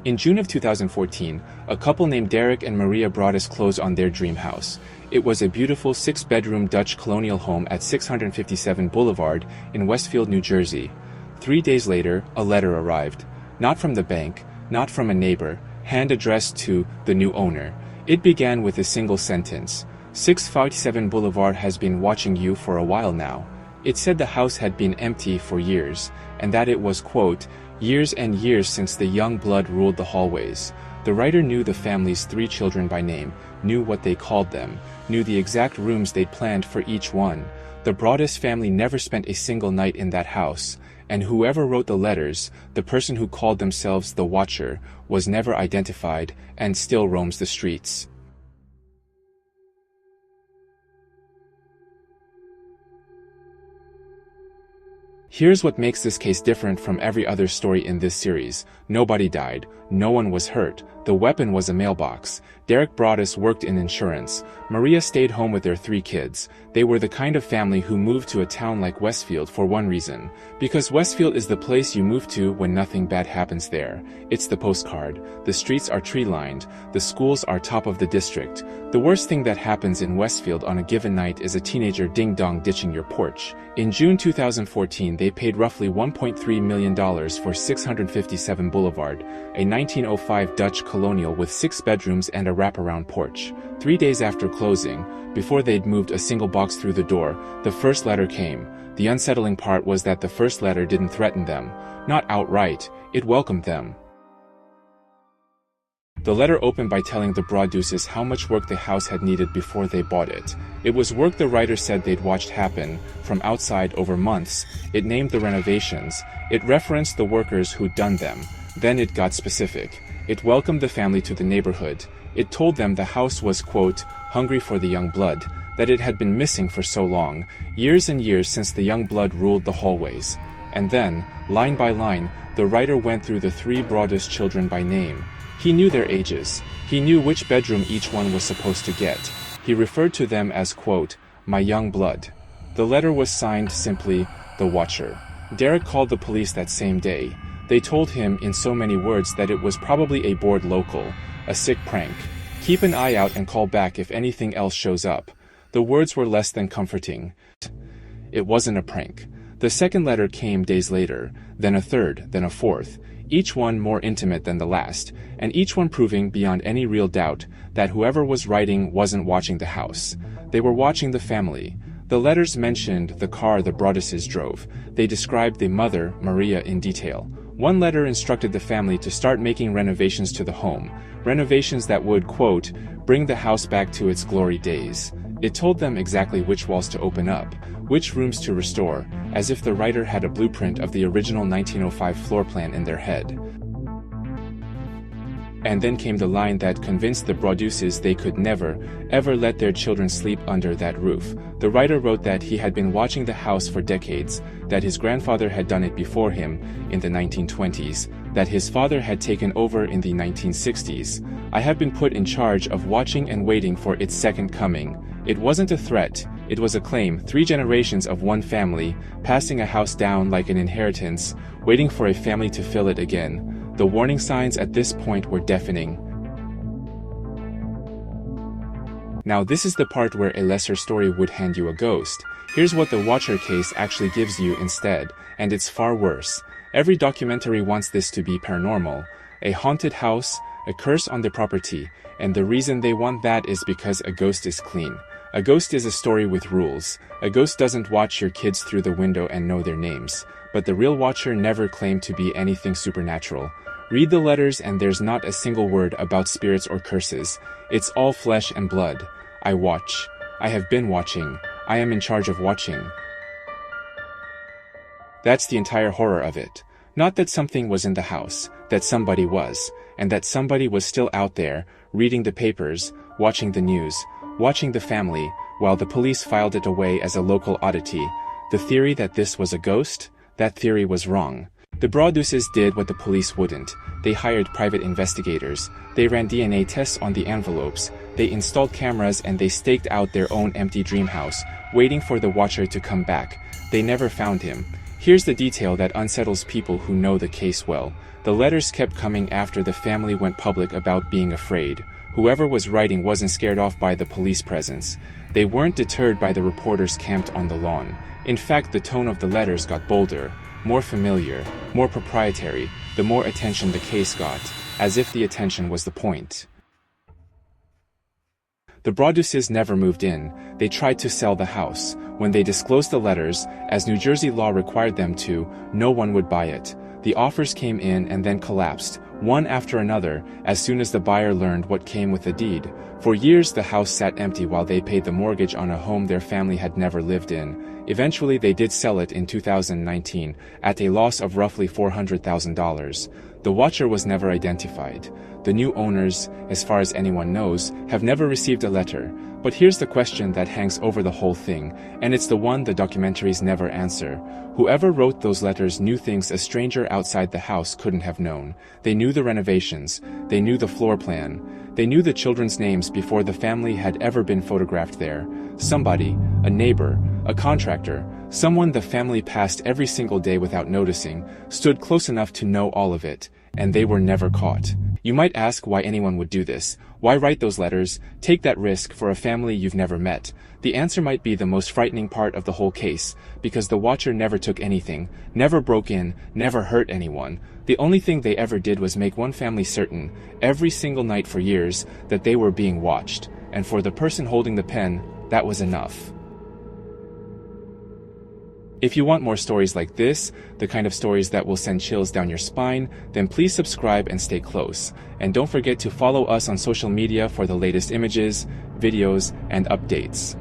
In June of 2014, a couple named Derek and Maria Broaddus closed on their dream house. It was a beautiful 6-bedroom Dutch colonial home at 657 Boulevard in Westfield, New Jersey. 3 days later, a letter arrived. Not from the bank, not from a neighbor, hand addressed to the new owner. It began with a single sentence. 657 Boulevard has been watching you for a while now. It said the house had been empty for years, and that it was, quote, years and years since the young blood ruled the hallways. The writer knew the family's 3 children by name, knew what they called them, knew the exact rooms they'd planned for each one. The Broaddus family never spent a single night in that house, and whoever wrote the letters, the person who called themselves the Watcher, was never identified and still roams the streets. Here's what makes this case different from every other story in this series. Nobody died. No one was hurt. The weapon was a mailbox. Derek Broaddus worked in insurance. Maria stayed home with their 3 kids. They were the kind of family who moved to a town like Westfield for one reason. Because Westfield is the place you move to when nothing bad happens there. It's the postcard. The streets are tree-lined. The schools are top of the district. The worst thing that happens in Westfield on a given night is a teenager ding-dong ditching your porch. In June 2014, they paid roughly $1.3 million for 657 Boulevard, a 1905 Dutch colonial with 6 bedrooms and a wraparound porch. 3 days after closing, before they'd moved a single box through the door, the first letter came. The unsettling part was that the first letter didn't threaten them. Not outright, it welcomed them. The letter opened by telling the Broadduses how much work the house had needed before they bought it. It was work the writer said they'd watched happen from outside over months. It named the renovations. It referenced the workers who'd done them. Then it got specific. It welcomed the family to the neighborhood. It told them the house was, quote, hungry for the young blood, that it had been missing for so long, years and years since the young blood ruled the hallways. And then, line by line, the writer went through the 3 Broaddus children by name. He knew their ages. He knew which bedroom each one was supposed to get. He referred to them as, quote, my young blood. The letter was signed simply, the Watcher. Derek called the police that same day. They told him in so many words that it was probably a bored local, a sick prank. Keep an eye out and call back if anything else shows up. The words were less than comforting. It wasn't a prank. The second letter came days later, then a third, then a fourth, each one more intimate than the last, and each one proving beyond any real doubt that whoever was writing wasn't watching the house. They were watching the family. The letters mentioned the car the Broadduses drove. They described the mother, Maria, in detail. One letter instructed the family to start making renovations to the home, renovations that would, quote, bring the house back to its glory days. It told them exactly which walls to open up, which rooms to restore, as if the writer had a blueprint of the original 1905 floor plan in their head. And then came the line that convinced the Broadduses they could never, ever let their children sleep under that roof. The writer wrote that he had been watching the house for decades, that his grandfather had done it before him in the 1920s, that his father had taken over in the 1960s. I have been put in charge of watching and waiting for its second coming. It wasn't a threat, it was a claim, 3 generations of one family, passing a house down like an inheritance, waiting for a family to fill it again. The warning signs at this point were deafening. Now this is the part where a lesser story would hand you a ghost. Here's what the Watcher case actually gives you instead, and it's far worse. Every documentary wants this to be paranormal. A haunted house, a curse on the property, and the reason they want that is because a ghost is clean. A ghost is a story with rules. A ghost doesn't watch your kids through the window and know their names. But the real Watcher never claimed to be anything supernatural. Read the letters and there's not a single word about spirits or curses. It's all flesh and blood. I watch. I have been watching. I am in charge of watching. That's the entire horror of it. Not that something was in the house, that somebody was, and that somebody was still out there, reading the papers, watching the news, watching the family, while the police filed it away as a local oddity. The theory that this was a ghost? That theory was wrong. The Broadduses did what the police wouldn't. They hired private investigators. They ran DNA tests on the envelopes. They installed cameras and they staked out their own empty dream house, waiting for the Watcher to come back. They never found him. Here's the detail that unsettles people who know the case well. The letters kept coming after the family went public about being afraid. Whoever was writing wasn't scared off by the police presence. They weren't deterred by the reporters camped on the lawn. In fact, the tone of the letters got bolder, more familiar, more proprietary, the more attention the case got, as if the attention was the point. The Broadduses never moved in. They tried to sell the house. When they disclosed the letters, as New Jersey law required them to, no one would buy it. The offers came in and then collapsed, one after another, as soon as the buyer learned what came with the deed. For years the house sat empty while they paid the mortgage on a home their family had never lived in. Eventually they did sell it in 2019, at a loss of roughly $400,000. The watcher was never identified. The new owners, as far as anyone knows, have never received a letter. But here's the question that hangs over the whole thing, and it's the one the documentaries never answer. Whoever wrote those letters knew things a stranger outside the house couldn't have known. They knew the renovations. They knew the floor plan. They knew the children's names before the family had ever been photographed there. Somebody, a neighbor, a contractor, someone the family passed every single day without noticing, stood close enough to know all of it, and they were never caught. You might ask why anyone would do this. Why write those letters, take that risk for a family you've never met? The answer might be the most frightening part of the whole case, because the watcher never took anything, never broke in, never hurt anyone. The only thing they ever did was make one family certain, every single night for years, that they were being watched. And for the person holding the pen, that was enough. If you want more stories like this, the kind of stories that will send chills down your spine, then please subscribe and stay close. And don't forget to follow us on social media for the latest images, videos, and updates.